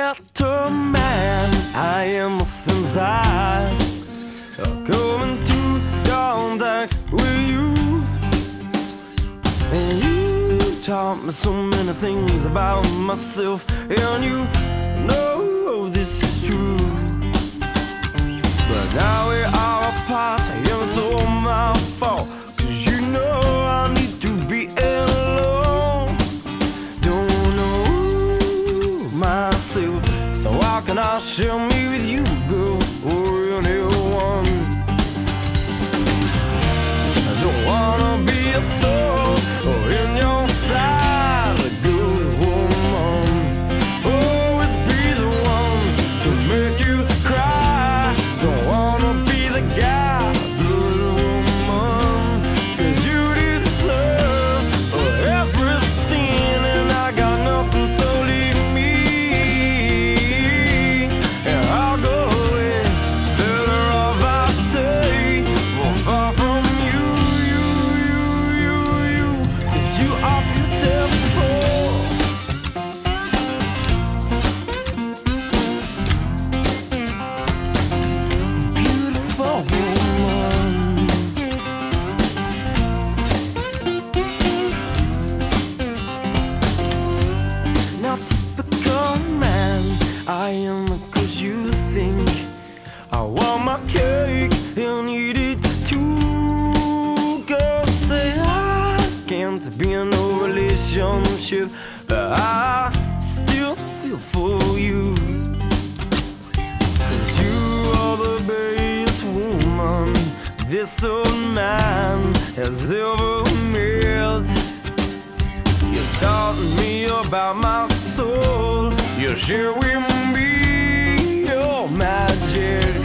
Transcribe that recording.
better man I am since I come into contact with you. And you taught me so many things about myself, and you know this is true. But now we are apart, and it's all my fault, 'cause you know I need to be alone. Don't know myself, so how can I share me with you, girl, or anyone? I don't wanna be a fool or in your side, a good woman. Always be the one to make you cry. Don't wanna be the guy, good woman, 'cause you deserve everything, and I got nothing, so leave me, and I'll go away. Better off I stay far from you, 'cause you are beautiful. Beautiful woman. Not typical man I am, 'cause you think I want my cake and eat it too. Girls say I can't be in no relationship, but I still feel for you, 'cause you are the best woman this old man has ever met. You taught me about my soul, you share with me your magic.